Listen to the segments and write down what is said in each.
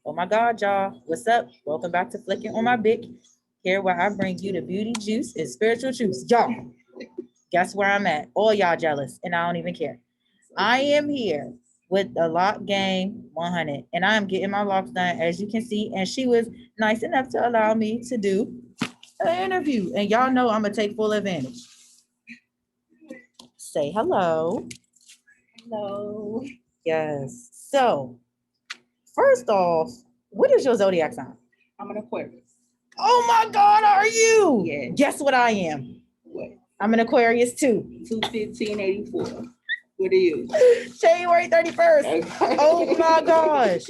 Oh my God, y'all. What's up? Welcome back to Flicking on My Bic. Here where I bring you the beauty juice and spiritual juice. Y'all, guess where I'm at? All y'all jealous, and I don't even care. I am here with the Lock Game 100, and I am getting my locks done, as you can see. And she was nice enough to allow me to do an interview. And y'all know I'm going to take full advantage. Say hello. Hello. Yes. So, first off, what is your zodiac sign? I'm an Aquarius. Oh my God, are you? Yeah. Guess what I am? What? I'm an Aquarius too. 2/15/84. What are you? January 31st. Okay. Oh my gosh.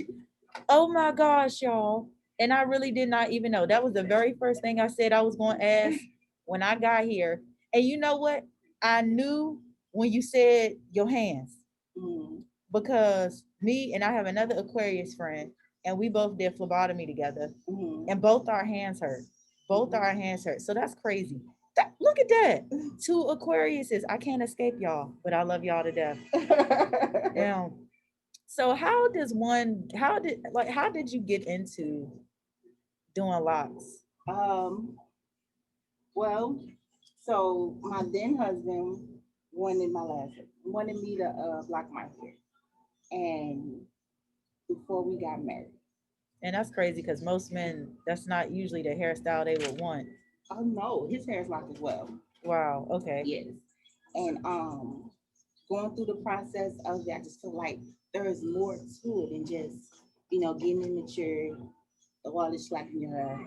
Oh my gosh, y'all. And I really did not even know. That was the very first thing I said I was going to ask when I got here. And you know what? I knew when you said your hands, Mm. because me and I have another Aquarius friend, and we both did phlebotomy together, and both our hands hurt. Both our hands hurt. So that's crazy. Look at that. Two Aquariuses. I can't escape y'all, but I love y'all to death. Yeah. So how did you get into doing locks? um. Well, so my then husband wanted me to block my hair, and before we got married. And that's crazy because most men, that's not usually the hairstyle they would want. Oh no, his hair is locked as well. Wow. Okay. Yes, and going through the process of that, I just feel like there is more to it than just getting in the chair, all this slack in your hair,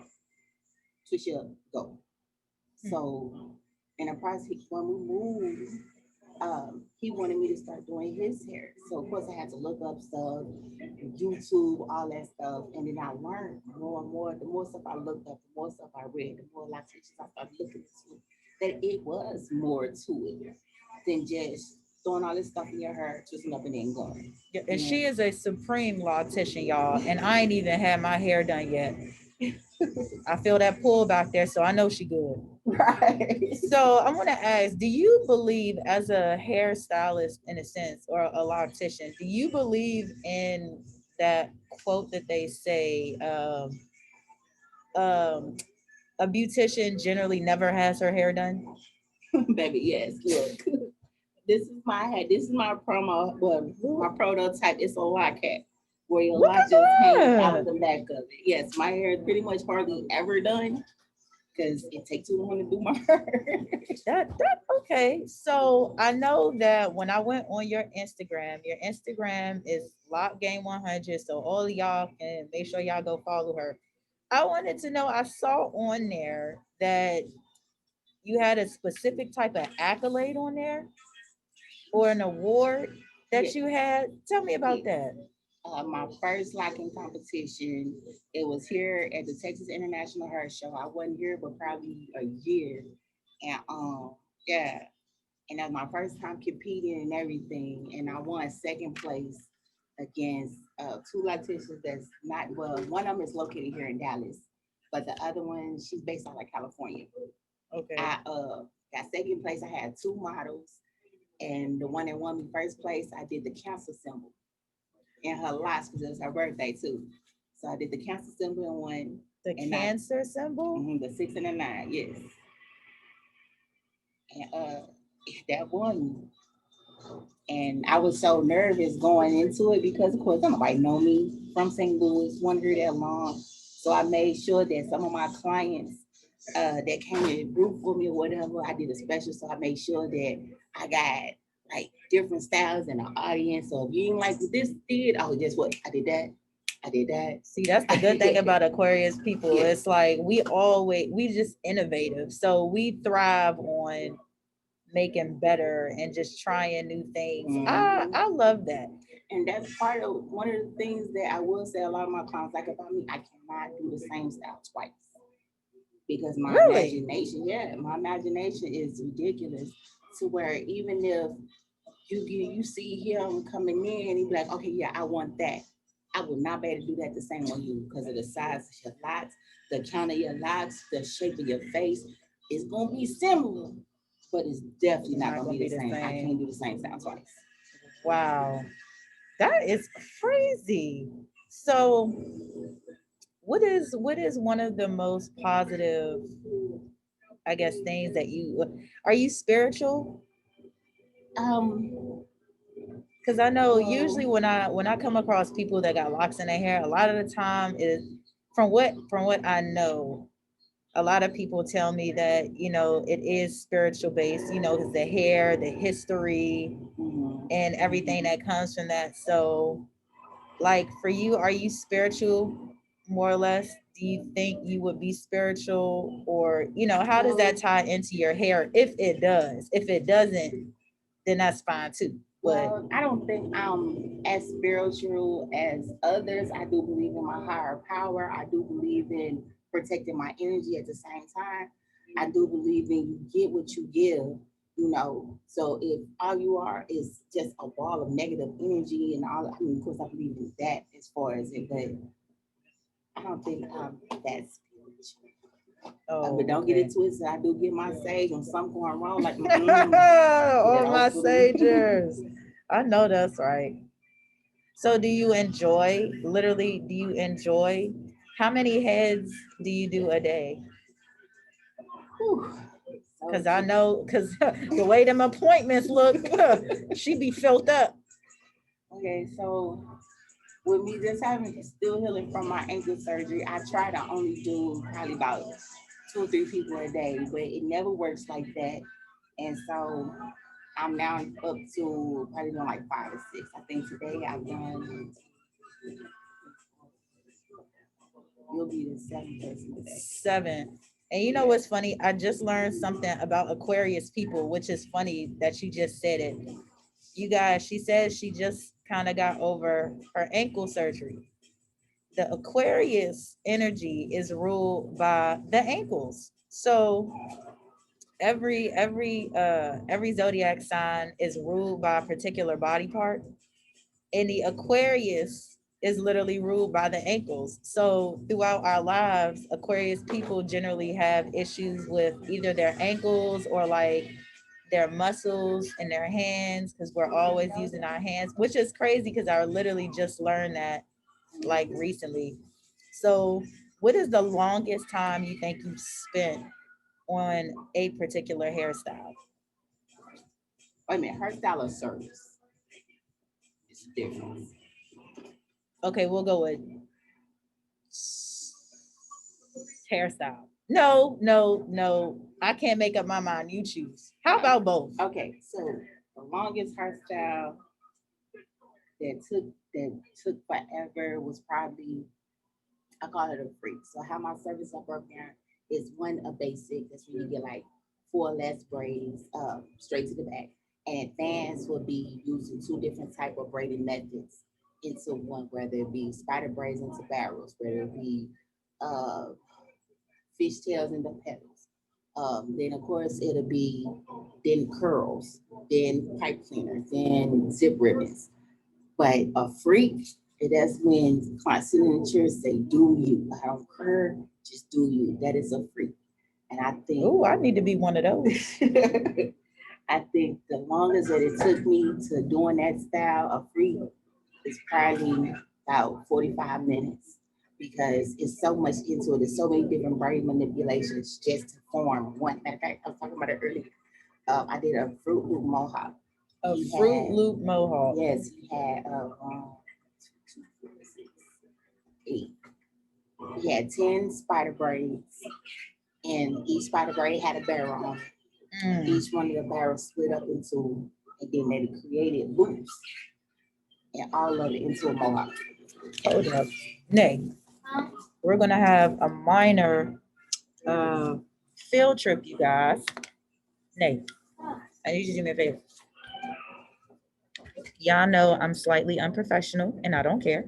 twist your go. So in the process, when we moved, he wanted me to start doing his hair. So of course I had to look up stuff, YouTube, all that stuff, and then I learned more and more. The more stuff I looked up, the more stuff I read, the more licentious I started looking into, that it was more to it than just throwing all this stuff in your hair, twisting up and then going. Yeah, and she is a supreme loctician, y'all. And I ain't even had my hair done yet. I feel that pull back there, so I know she good. Right. So I want to ask, do you believe, as a hairstylist in a sense, or a loctician, do you believe in that quote that they say, um, a beautician generally never has her hair done? Baby, yes, look. This is my head. This is my promo, well, my prototype. It's a lock hat where your Look lock at just hangs out that. of the back of it. Yes, my hair is pretty much hardly ever done because it takes too long to do my hair. That okay. So I know that when I went on your Instagram is Locgame100. So all of y'all can make sure y'all go follow her. I wanted to know, I saw on there that you had a specific type of accolade on there, or an award Yeah, that you had. Tell me yeah. about that. My first locking competition, it was here at the Texas International Hair Show. I wasn't here, but probably a year, and yeah, and that was my first time competing and everything, and I won second place against two locticians that's not, well, one of them is located here in Dallas, but the other one, she's based out of California. Okay. I got second place. I had two models, and the one that won me first place, I did the cancer symbol in her locks because it was her birthday too. So I did the cancer symbol in one, The and I cancer symbol? the 6 and the 9, yes, and that won. And I was so nervous going into it because, of course, don't nobody know me from St. Louis, wasn't here that long. So I made sure that some of my clients that came to root for me or whatever, I did a special. So I made sure that I got like different styles in the audience. So if you ain't like what this did, oh, guess what? I did that. I did that. See, that's the good thing about Aquarius people. Yeah. It's like we just innovative. So we thrive on making better and just trying new things. Mhm. I love that. And that's part of one of the things that I will say a lot of my clients like about me. I cannot do the same style twice because my Really? imagination, yeah, my imagination is ridiculous to where even if you see him coming in and he be like, okay, yeah, I want that. I would not be able to do that the same on you because of the size of your locks, the count of your locks, the shape of your face. It's gonna be similar, but it's definitely not Not gonna gonna be be the the same. I can't same. do the same style twice. Wow. That is crazy. So what is one of the most positive, I guess, things that are you spiritual? Um, Because I know usually when I come across people that got locks in their hair, a lot of the time is from what I know, a lot of people tell me that it is spiritual based, because the hair, the history, mhm. and everything that comes from that. So, like for you, are you spiritual more or less? Do you think you would be spiritual, or how does that tie into your hair? If it does, if it doesn't, then that's fine too. But Well, I don't think I'm as spiritual as others. I do believe in my higher power. I do believe in protecting my energy at the same time. I do believe in you get what you give, you know. So if all you are is just a ball of negative energy and all, I mean, of course, I believe in that as far as it, but I don't think I'm that spiritual. But don't get okay. it twisted. I do get my sage when something going wrong, like All my also- sagers. I know that's right. So do you enjoy, literally, do you enjoy, how many heads do you do a day? Whew. Because I know, because the way them appointments look, she be filled up. Okay, so with me just having still healing from my ankle surgery, I try to only do probably about 2 or 3 people a day, but it never works like that. And so I'm now up to probably doing like 5 or 6. I think today I've done, you'll be the 7th person today. 7. And you know what's funny? I just learned something about Aquarius people, which is funny that you just said it. You guys, she says she just kind of got over her ankle surgery. The Aquarius energy is ruled by the ankles. So every zodiac sign is ruled by a particular body part, and the Aquarius is literally ruled by the ankles. So throughout our lives, Aquarius people generally have issues with either their ankles or like their muscles in their hands, because we're always using our hands, which is crazy because I literally just learned that like recently. So what is the longest time you think you've spent on a particular hairstyle? Wait a minute, her style of service is different. Okay, we'll go with hairstyle. No, no, no. I can't make up my mind. You choose. How about both? Okay, so the longest hairstyle that took forever was probably, I call it a freak. So how my service are broken down is one a basic. That's when you get like 4 less braids, straight to the back. And advanced will be using 2 different type of braiding methods into one, whether it be spider braids into barrels, whether it be uh, fishtails into petals. Then of course it'll be then curls, then pipe cleaners, then zip ribbons. But a freak, that's when clients sit in the chair and say, do you. I don't care, just do you. That is a freak. And I think Oh, I need to be one of those. I think the longest that it took me to doing that style of freak is probably about 45 minutes because it's so much into it. There's so many different brain manipulations just to form one. Matter of fact, I was talking about it earlier. I did a Fruit Loop mohawk. A He Fruit had- Loop mohawk. Yes, he had 2, 4, 6, 8. He had 10 spider braids, and each spider braid had a barrel on it. Mm. Each one of the barrels split up into, and then they created loops, and all of it into a mohawk. Hold up. Nay, we're gonna have a minor field trip, you guys. Nay, I need you to do me a favor. Y'all know I'm slightly unprofessional and I don't care.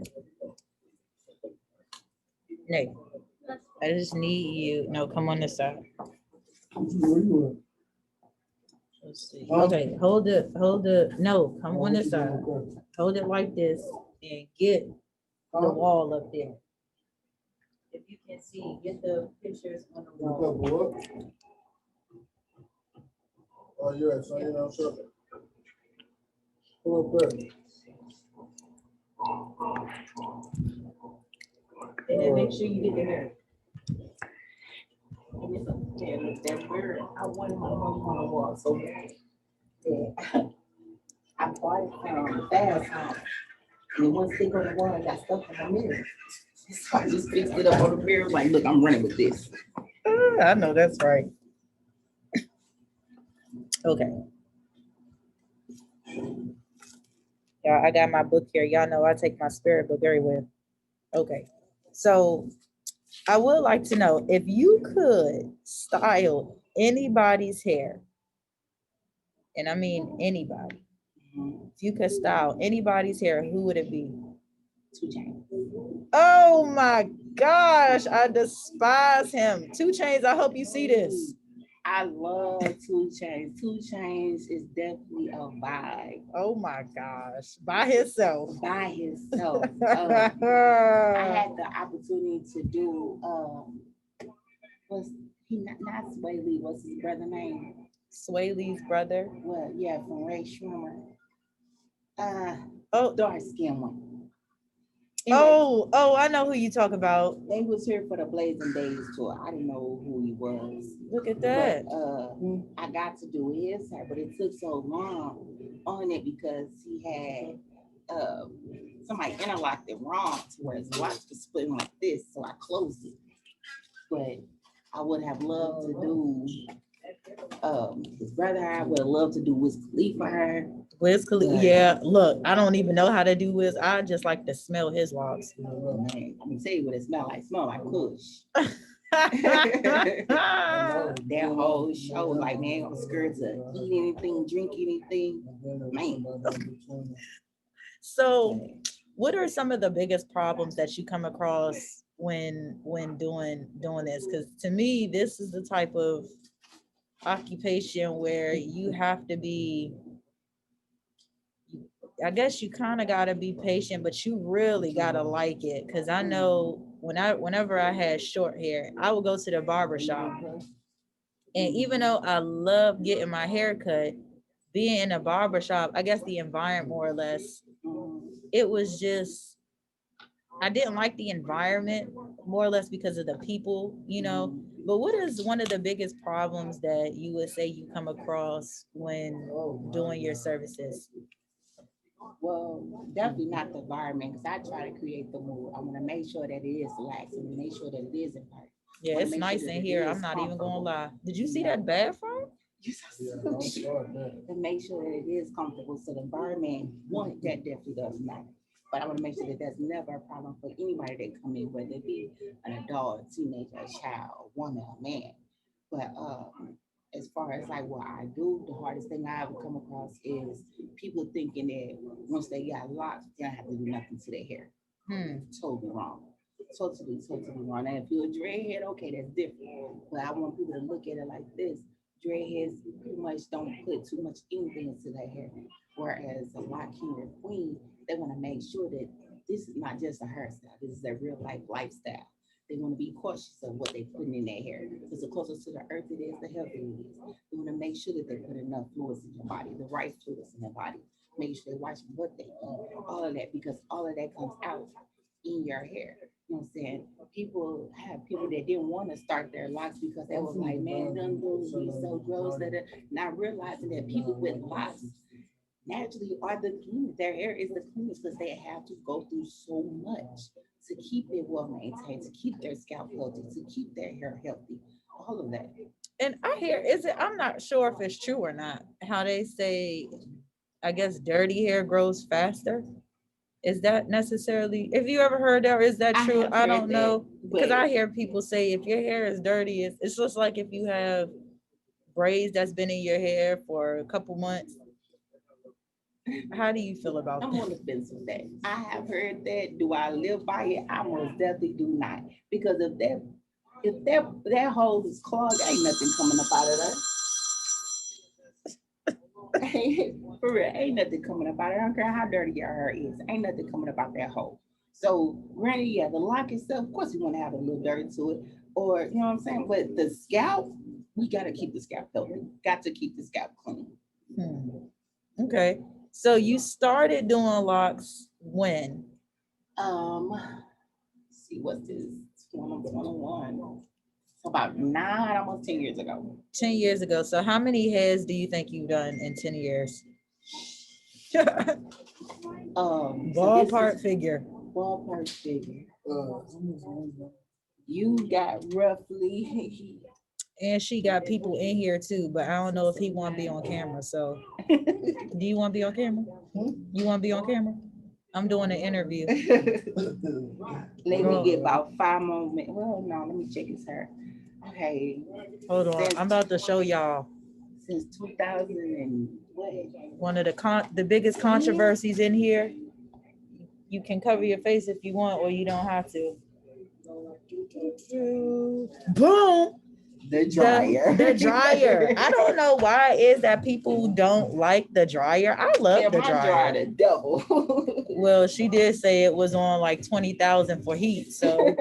Nay, I just need you. No, come on this side. Let's see. Okay, hold it, no, come on this side. Hold it like this and get the wall up there. If you can see, get the pictures on the wall. Oh, yeah, so you know, so. Pull up there. And then make sure you get the mirror. And it's a, yeah, look, that mirror, I wanted my mom on the wall so bad. Yeah. I bought it from Fast Home. And it wouldn't stick on the wall, I got stuck on the mirror. So I just fixed it up on the mirror, like, look, I'm running with this. I know that's right. Okay. Yeah, I got my book here. Y'all know I take my spirit book everywhere. Okay. So I would like to know if you could style anybody's hair, and I mean anybody, if you could style anybody's hair, who would it be? 2 Chainz. Oh my gosh, I despise him. 2 Chainz, I hope you see this. I love 2 Chainz. 2 Chainz is definitely a vibe. Oh my gosh, by himself. By himself. I had the opportunity to do was he not Sway Lee, what's his brother name? Sway Lee's brother. Well, yeah, from Ray Shrummer. Oh, Dark skin one. Anyway, oh, I know who you talk about. they was here for the Blazing Days tour. I didn't know who he was. Look at that. But I got to do his hair, but it took so long on it because he had somebody interlocked it wrong to where his watch was splitting like this, so I closed it. But I would have loved to do his brother. I would have loved to do Wiz Khalifa hair. Wiz Khalifa, yeah. Look, I don't even know how to do Wiz. I just like to smell his locks. Man, I'm gonna tell you what it smell like. It smell like Kush. That whole show was like, man, I'm scared to eat anything, drink anything. Man. So, what are some of the biggest problems that you come across when doing this? Because to me, this is the type of occupation where you have to be, I guess you kind of got to be patient, but you really got to like it. Because I know whenever I had short hair, I would go to the barber shop. And even though I love getting my hair cut, being in a barber shop, I guess the environment more or less, it was just, I didn't like the environment more or less because of the people, you know. But what is one of the biggest problems that you would say you come across when doing your services? Well, definitely not the environment, because I try to create the mood. I want to make sure that it is relaxed and make sure that it is environment. Yeah, it's nice in here. I'm not even gonna lie. Did you see that bathroom? To make sure that it is comfortable. So the environment, one, that definitely does matter. But I want to make sure that there's never a problem for anybody that come in, whether it be an adult, a teenager, a child, a woman, a man. But as far as like what I do, the hardest thing I ever come across is people thinking that once they got locks, they don't have to do nothing to their hair. Totally wrong. Totally wrong. And if you're a dreadhead, okay, that's different. But I want people to look at it like this. Dreadheads pretty much don't put too much anything into their hair. Whereas a lock king or queen, they want to make sure that this is not just a hairstyle, this is a real life lifestyle. They want to be cautious of what they're putting in their hair. Because the closer to the earth it is, the healthier it is. They want to make sure that they put enough fluids in your body, the right fluids in their body. Make sure they watch what they eat, all of that, because all of that comes out in your hair. You know what I'm saying? People that didn't want to start their locks because they was like, man, them dudes be so gross, that not realizing that people with locks naturally are the cleanest. Their hair is the cleanest because they have to go through so much to keep it well maintained, to keep their scalp healthy, to keep their hair healthy, all of that. And I hear, I'm not sure if it's true or not, how they say, I guess dirty hair grows faster. Is that necessarily, if you ever heard that, or is that true? I don't know. Because I hear people say if your hair is dirty, it's just like if you have braids that's been in your hair for a couple months. How do you feel about that? I'm on the fence with that. I have heard that. Do I live by it? I most definitely do not. Because if that hole is clogged, ain't nothing coming up out of there. For real, ain't nothing coming up out of it. I don't care how dirty your hair is. Ain't nothing coming up out that hole. So granted, yeah, the lock itself, of course you want to have a little dirt to it. Or you know what I'm saying? But the scalp, we gotta keep the scalp healthy. Got to keep the scalp clean. Okay. So you started doing locks when? see, what's this? 2021. So about 9, almost 10 years ago. 10 years ago. So how many heads do you think you've done in 10 years? Ballpark figure. Ballpark figure. You got roughly. And she got people in here too, but I don't know if he want to be on camera. So, do you want to be on camera? You want to be on camera? I'm doing an interview. Let me get about 5 more minutes. Well, no, let me check his hair. Okay. Hold on, I'm about to show y'all. Since 2000 and what? One of the biggest controversies in here. You can cover your face if you want, or you don't have to. Boom. The dryer. The dryer. I don't know why it is that people don't like the dryer. I love the dryer. The devil. Well, she did say it was on like 20,000 for heat. So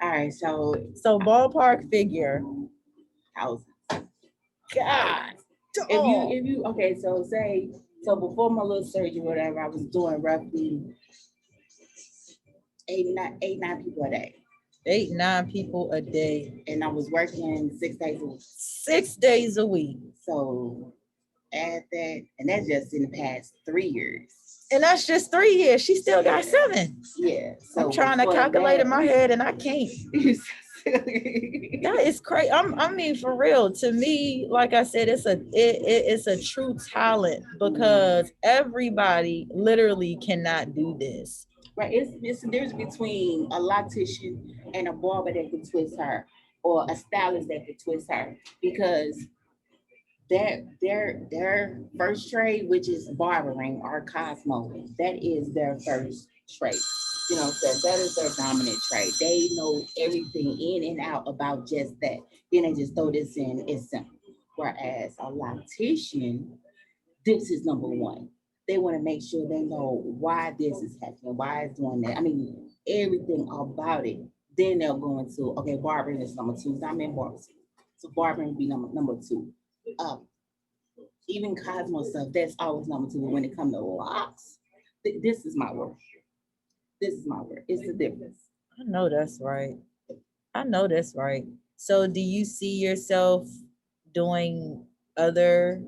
all right, so ballpark figure. Thousands. God. If you okay, so say before my little surgery, whatever, I was doing roughly 9 people a day. 8-9 people a day. And I was working 6 days a week. 6 days a week. So add that, and that's just in the past 3 years. And that's just 3 years. She still got 7. Yeah. So I'm trying to calculate in my head and I can't. That is crazy. I mean, for real. To me, like I said, it's a true talent because everybody literally cannot do this. Right. It's the difference between a loctician and a barber that can twist her, or a stylist that can twist her, because their first trade, which is barbering or Cosmo, that is their first trade. You know, that is their dominant trade. They know everything in and out about just that. Then they just throw this in, it's simple. Whereas a loctician, this is number one. They want to make sure they know why this is happening, why it's doing that. I mean, everything about it. Then they'll go into, okay, barbering is number 2. So I'm in barbering. So barbering would be number 2. Even Cosmo stuff, that's always number 2. But when it comes to locks, this is my work. This is my work. It's the difference. I know that's right. I know that's right. So do you see yourself doing other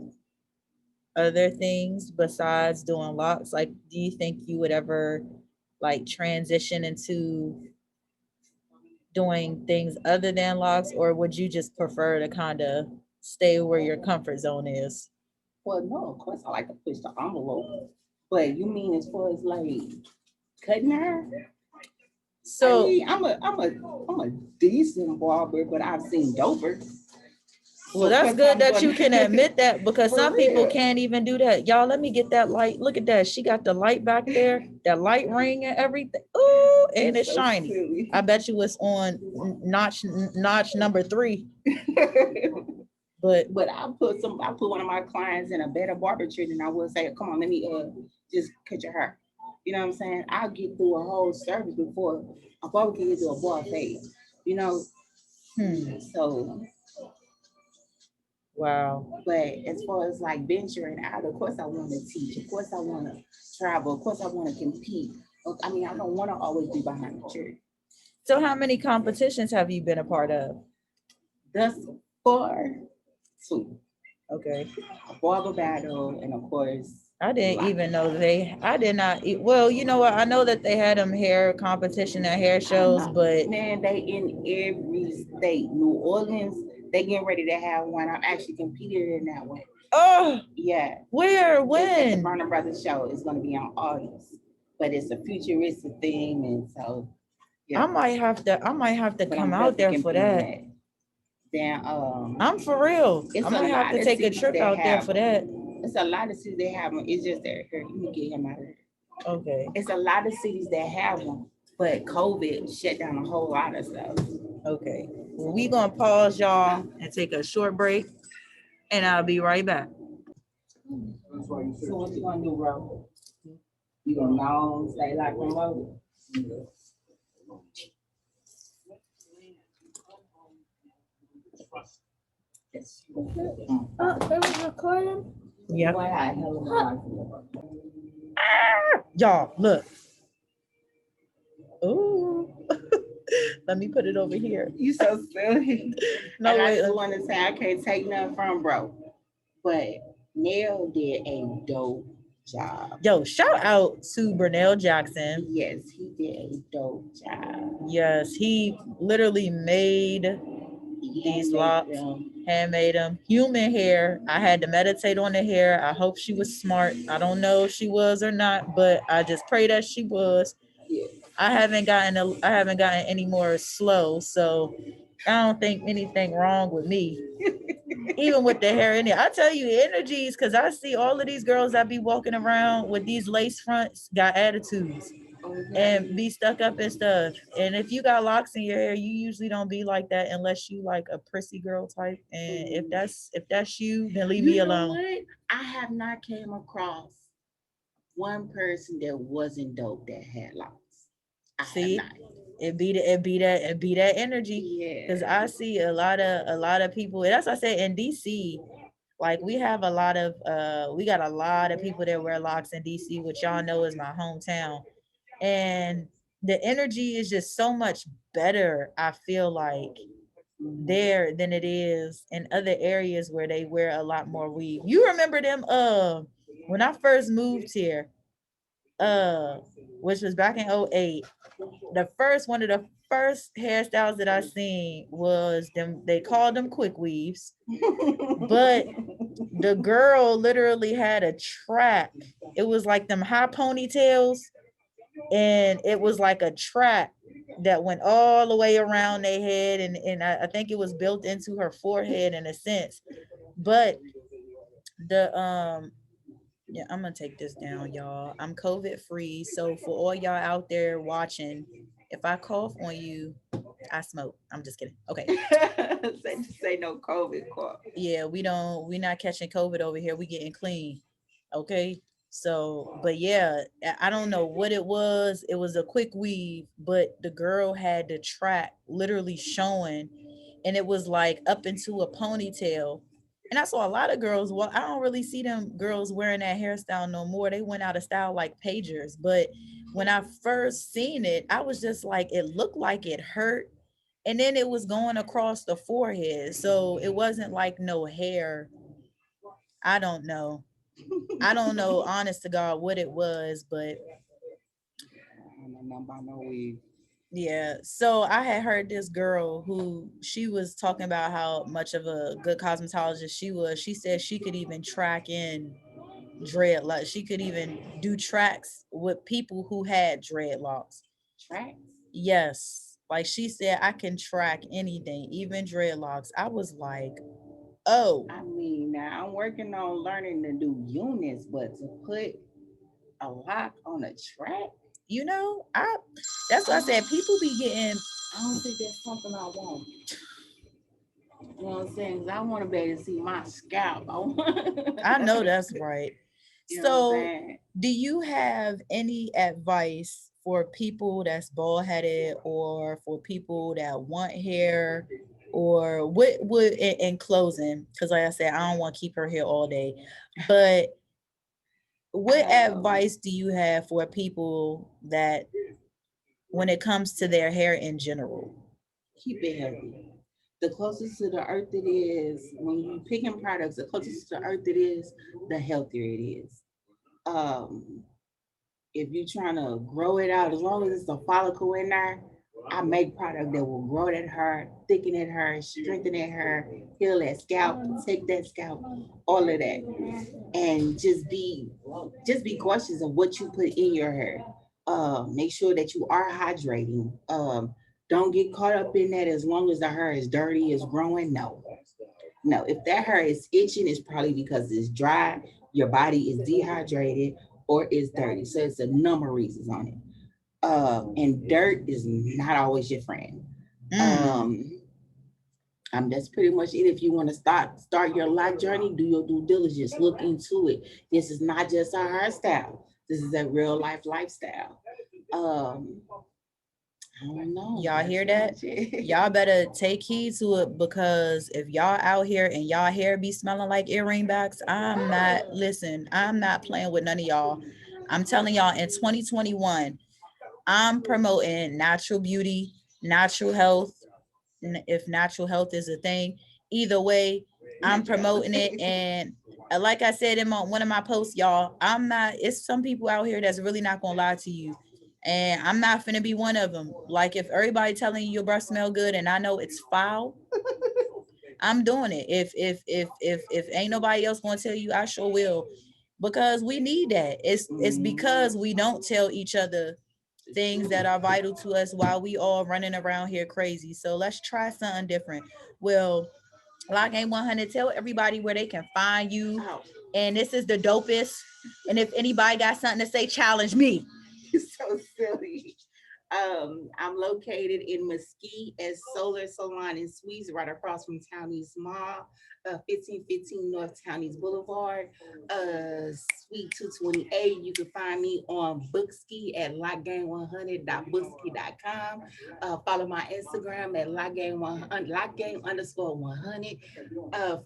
things besides doing locks? Like, do you think you would ever like transition into doing things other than locks, or would you just prefer to kind of stay where your comfort zone is? Well, no, of course I like to push the envelope. But you mean as far as like cutting hair? So I mean, I'm a decent barber, but I've seen doper. Well, that's good that you can admit that, because some people can't even do that. Y'all, let me get that light. Look at that. She got the light back there, that light ring and everything. Ooh, and it's shiny. Silly. I bet you it's on notch number 3. But I put one of my clients in a better barber chair than I would say, come on, let me just cut your hair. You know what I'm saying? I'll get through a whole service before a barber can get to a bar phase. You know? So wow. But as far as like venturing out, of course I want to teach. Of course I want to travel. Of course I want to compete. I mean, I don't want to always be behind the chair. So how many competitions have you been a part of? Thus far, 2. Okay. A barber battle, and of course, I didn't even know I did not. Well, you know what? I know that they had them hair competition and hair shows, but man, they in every state. New Orleans, they getting ready to have one. I'm actually competed in that one. Oh, yeah. Where? When? The Burner Brothers show is going to be on August, but it's a futuristic thing, and so yeah. I might have to come out there for that. Then I'm for real. I might have to take a trip out there for that. It's a lot of cities that have them. It's just that here, you can get him out of here. Okay. It's a lot of cities that have them, but COVID shut down a whole lot of stuff. Okay. Well, we gonna pause, y'all, and take a short break, and I'll be right back. So what you gonna do, bro? You gonna long stay like remote? Oh, it was recording? Yeah. Y'all, look. Ooh. Let me put it over here. You so silly. No And I way. just want to say I can't take nothing from bro, but Neil did a dope job. Yo, shout out to Burnell Jackson. Yes, he did a dope job. Yes, he literally made these locks, handmade them, human hair. I had to meditate on the hair. I hope she was smart. I don't know if she was or not, but I just pray that she was. Yeah. I haven't gotten any more slow, so I don't think anything wrong with me. Even with the hair in it, I tell you, energies, because I see all of these girls that be walking around with these lace fronts got attitudes and be stuck up and stuff. And if you got locks in your hair, you usually don't be like that unless you like a prissy girl type. And if that's you, then leave me alone. What? I have not came across one person that wasn't dope that had locks. See, it be that energy. Because I see a lot of people, and that's what I said in DC. Like we got a lot of people that wear locks in DC, which y'all know is my hometown. And the energy is just so much better, I feel like, there than it is in other areas where they wear a lot more weave. You remember them when I first moved here, which was back in '08. One of the first hairstyles that I seen was them, they called them quick weaves, but the girl literally had a track. It was like them high ponytails, and it was like a track that went all the way around their head, and I think it was built into her forehead in a sense. But the yeah, I'm gonna take this down, y'all. I'm COVID free, so for all y'all out there watching, if I cough on you, I smoke. I'm just kidding. Okay. Say no COVID cough. Yeah, we're not catching COVID over here. We getting clean. Okay. So, but yeah, I don't know what it was. It was a quick weave, but the girl had the track literally showing, and it was like up into a ponytail. And I saw a lot of girls. Well, I don't really see them girls wearing that hairstyle no more. They went out of style like pagers. But when I first seen it, I was just like, it looked like it hurt. And then it was going across the forehead. So it wasn't like no hair. I don't know. I don't know, honest to God, what it was, but yeah. So I had heard this girl who she was talking about how much of a good cosmetologist she was. She said she could even track in dreadlocks. She could even do tracks with people who had dreadlocks. Tracks? Yes. Like she said, I can track anything, even dreadlocks. I was like, oh. I mean, now I'm working on learning to do units, but to put a lock on a track, you know, that's what I said. People be getting. I don't think that's something I want. You know what I'm saying? 'Cause I want to be able to see my scalp. I know that's right. You so, do you have any advice for people that's bald headed, or for people that want hair, or what would in closing? Because like I said, I don't want to keep her here all day, but what advice do you have for people that, when it comes to their hair in general? Keep it healthy. The closest to the earth it is, when you picking products, the closest to the earth it is, the healthier it is. If you're trying to grow it out, as long as it's a follicle in there, I make product that will grow that hair, thicken that hair, strengthen that hair, heal that scalp, protect that scalp, all of that. And just be cautious of what you put in your hair. Make sure that you are hydrating. Don't get caught up in that as long as the hair is dirty, is growing. No. If that hair is itching, it's probably because it's dry, your body is dehydrated, or it's dirty. So it's a number of reasons on it. And dirt is not always your friend. That's pretty much it. If you want to start your life journey, do your due diligence, look into it. This is not just a hairstyle. This is a real life lifestyle. I don't know. Y'all hear that? Y'all better take heed to it, because if y'all out here and y'all hair be smelling like earring backs, I'm not playing with none of y'all. I'm telling y'all, in 2021, I'm promoting natural beauty, natural health, if natural health is a thing. Either way, I'm promoting it. And like I said in one of my posts, y'all, it's some people out here that's really not gonna lie to you. And I'm not finna be one of them. Like, if everybody telling you your breath smell good and I know it's foul, I'm doing it. If ain't nobody else gonna tell you, I sure will. Because we need that. It's because we don't tell each other things that are vital to us while we all running around here crazy. So let's try something different. Well, Locgame100, tell everybody where they can find you. And this is the dopest. And if anybody got something to say, challenge me. You're so silly. I'm located in Mesquite at Solar Salon and Suites, right across from Townies Mall, 1515 North Townies Boulevard, Suite 228. You can find me on Bookski at Locgame100.bookski.com. Follow my Instagram at Locgame_100.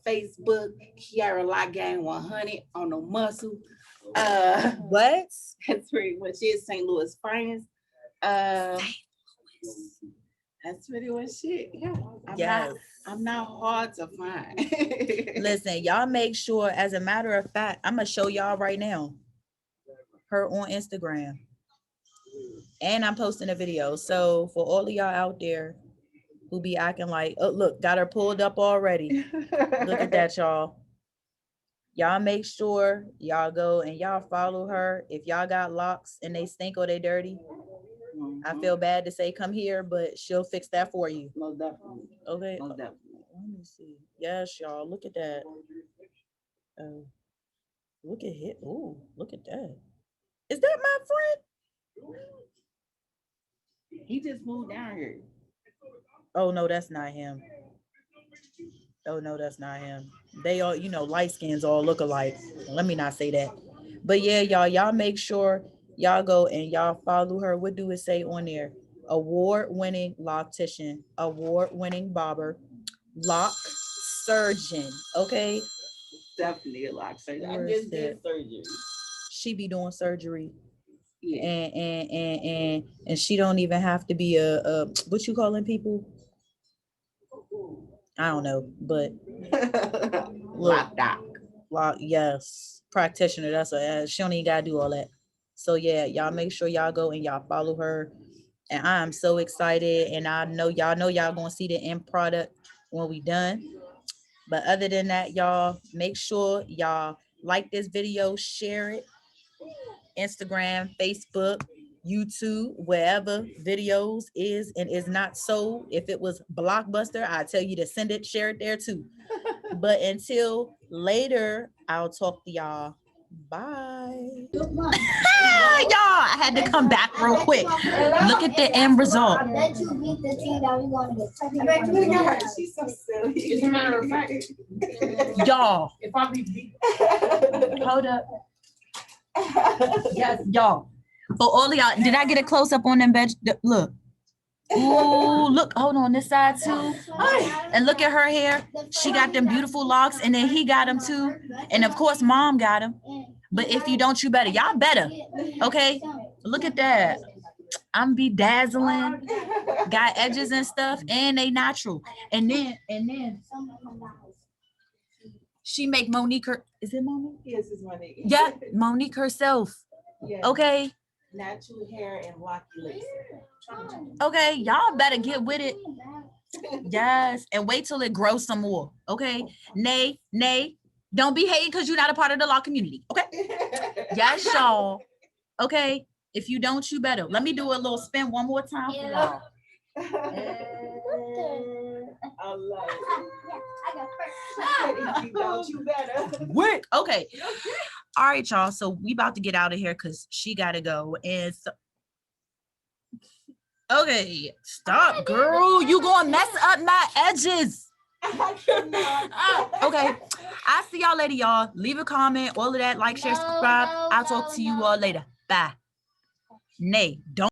Facebook, Kiara Locgame100 on the muscle. What? That's pretty much it. St. Louis, France. That's pretty much it. Yeah. I'm not hard to find. Listen, y'all make sure, as a matter of fact, I'm gonna show y'all right now her on Instagram. And I'm posting a video. So for all of y'all out there who be acting like, oh, look, got her pulled up already. Look at that, y'all. Y'all make sure y'all go and y'all follow her. If y'all got locks and they stink or they dirty, I feel bad to say come here, but she'll fix that for you. Most definitely. Okay. Most definitely. Let me see. Yes, y'all. Look at that. Look at it. Oh, look at that. Is that my friend? He just moved down here. Oh no, that's not him. Oh no, that's not him. They all, light skins all look alike. Let me not say that. But yeah, y'all make sure y'all go and y'all follow her. What do it say on there? Award-winning loctician, award-winning barber, lock surgeon. Okay. Definitely a lock surgeon. I just did surgery. She be doing surgery. Yeah. And she don't even have to be a what you calling people? I don't know, but yes, practitioner. She don't even gotta do all that. So yeah, y'all make sure y'all go and y'all follow her. And I am so excited, and I know y'all gonna see the end product when we done. But other than that, y'all make sure y'all like this video, share it, Instagram, Facebook, YouTube, wherever videos is and is not sold. If it was Blockbuster, I tell you to send it, share it there too. But until later, I'll talk to y'all. Bye. Y'all, I had to come back real quick. Look at the end result. She's so silly. As a matter of fact, Y'all, if I be beat, hold up. Yes, y'all. For all of y'all, did I get a close up on them veg? Look. Ooh, look, hold on this side too. And look at her hair. She got them beautiful locks, and then he got them too. And of course, mom got them. But if you don't, you better. Y'all better. Okay? Look at that. I'm bedazzling. Got edges and stuff, and they natural. And then she make Monique her. Is it Monique? Yes, it's Monique. Yeah, Monique herself. Yeah. Okay. Natural hair and blocky lips. Okay, y'all better get with it. Yes, and wait till it grows some more. Okay, nay, don't be hating because you're not a part of the law community. Okay, yes, y'all. Okay, if you don't, you better. Let me do a little spin one more time for y'all. I love it. If you don't, you better. Wait. Okay. All right, y'all. So we about to get out of here because she gotta go. And so, okay, stop, girl. You gonna mess up my edges. Okay. I'll see y'all later, y'all. Leave a comment, all of that. Like, share, subscribe. I'll talk to you all later. Bye. Nay, don't.